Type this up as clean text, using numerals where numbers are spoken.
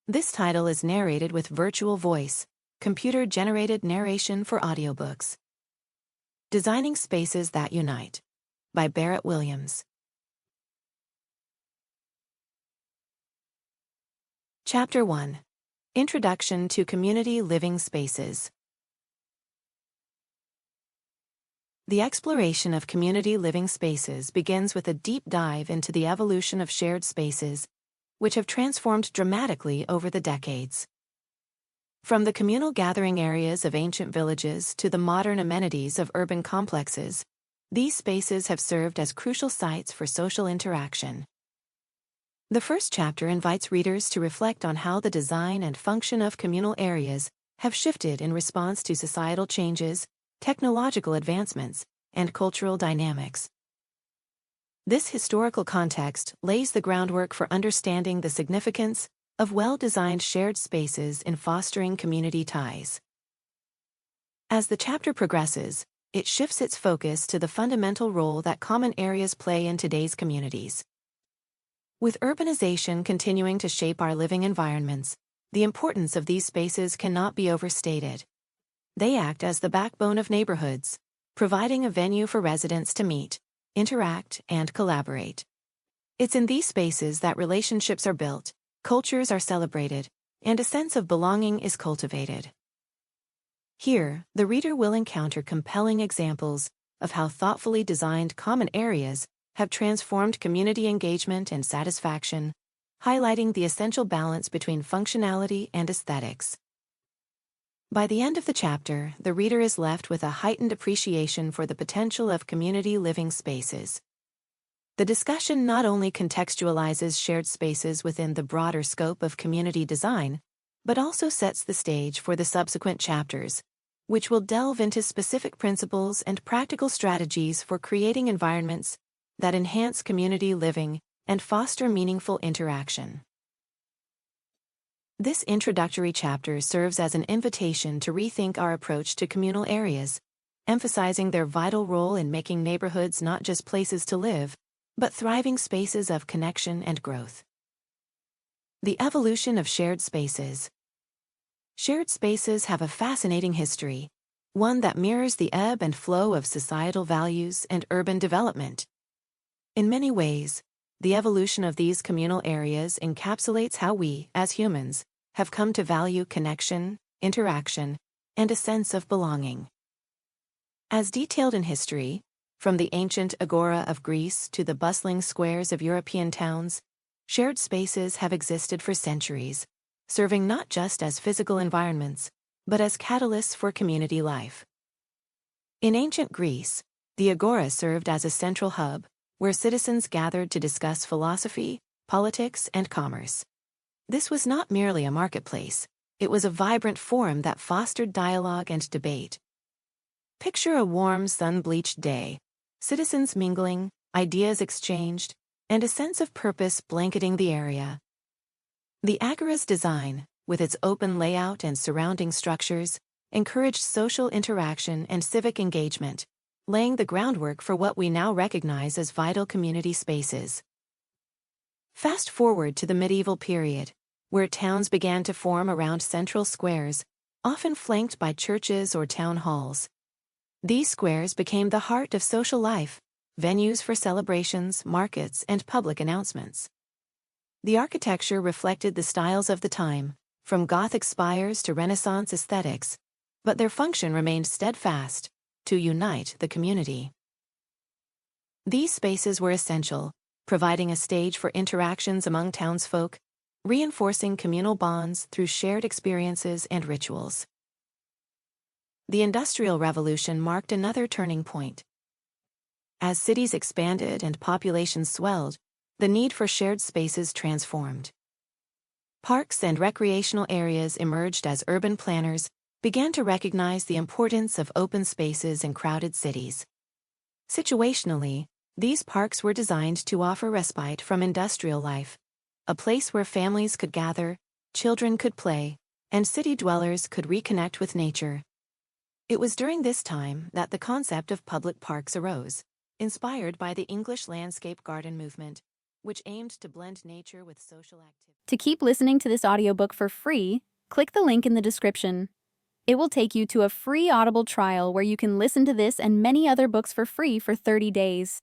This title is narrated with virtual voice, computer-generated narration for audiobooks. Designing Spaces That Unite by Barrett Williams. Chapter 1. Introduction to Community Living Spaces. The exploration of community living spaces begins with a deep dive into the evolution of shared spaces, which have transformed dramatically over the decades. From the communal gathering areas of ancient villages to the modern amenities of urban complexes, these spaces have served as crucial sites for social interaction. The first chapter invites readers to reflect on how the design and function of communal areas have shifted in response to societal changes, technological advancements, and cultural dynamics. This historical context lays the groundwork for understanding the significance of well-designed shared spaces in fostering community ties. As the chapter progresses, it shifts its focus to the fundamental role that common areas play in today's communities. With urbanization continuing to shape our living environments, the importance of these spaces cannot be overstated. They act as the backbone of neighborhoods, providing a venue for residents to meet, interact, and collaborate. It's in these spaces that relationships are built, cultures are celebrated, and a sense of belonging is cultivated. Here, the reader will encounter compelling examples of how thoughtfully designed common areas have transformed community engagement and satisfaction, highlighting the essential balance between functionality and aesthetics. By the end of the chapter, the reader is left with a heightened appreciation for the potential of community living spaces. The discussion not only contextualizes shared spaces within the broader scope of community design, but also sets the stage for the subsequent chapters, which will delve into specific principles and practical strategies for creating environments that enhance community living and foster meaningful interaction. This introductory chapter serves as an invitation to rethink our approach to communal areas, emphasizing their vital role in making neighborhoods not just places to live, but thriving spaces of connection and growth. The evolution of shared spaces. Shared spaces have a fascinating history, one that mirrors the ebb and flow of societal values and urban development. In many ways, the evolution of these communal areas encapsulates how we, as humans, have come to value connection, interaction, and a sense of belonging. As detailed in history, from the ancient agora of Greece to the bustling squares of European towns, shared spaces have existed for centuries, serving not just as physical environments, but as catalysts for community life. In ancient Greece, the agora served as a central hub, where citizens gathered to discuss philosophy, politics, and commerce. This was not merely a marketplace, it was a vibrant forum that fostered dialogue and debate. Picture a warm, sun-bleached day, citizens mingling, ideas exchanged, and a sense of purpose blanketing the area. The agora's design, with its open layout and surrounding structures, encouraged social interaction and civic engagement, laying the groundwork for what we now recognize as vital community spaces. Fast forward to the medieval period, where towns began to form around central squares, often flanked by churches or town halls. These squares became the heart of social life, venues for celebrations, markets, and public announcements. The architecture reflected the styles of the time, from Gothic spires to Renaissance aesthetics, but their function remained steadfast: to unite the community. These spaces were essential, providing a stage for interactions among townsfolk, reinforcing communal bonds through shared experiences and rituals. The Industrial Revolution marked another turning point. As cities expanded and populations swelled, the need for shared spaces transformed. Parks and recreational areas emerged as urban planners began to recognize the importance of open spaces in crowded cities. Situationally, these parks were designed to offer respite from industrial life, a place where families could gather, children could play, and city dwellers could reconnect with nature. It was during this time that the concept of public parks arose, inspired by the English landscape garden movement, which aimed to blend nature with social activity. To keep listening to this audiobook for free, click the link in the description. It will take you to a free Audible trial where you can listen to this and many other books for free for 30 days.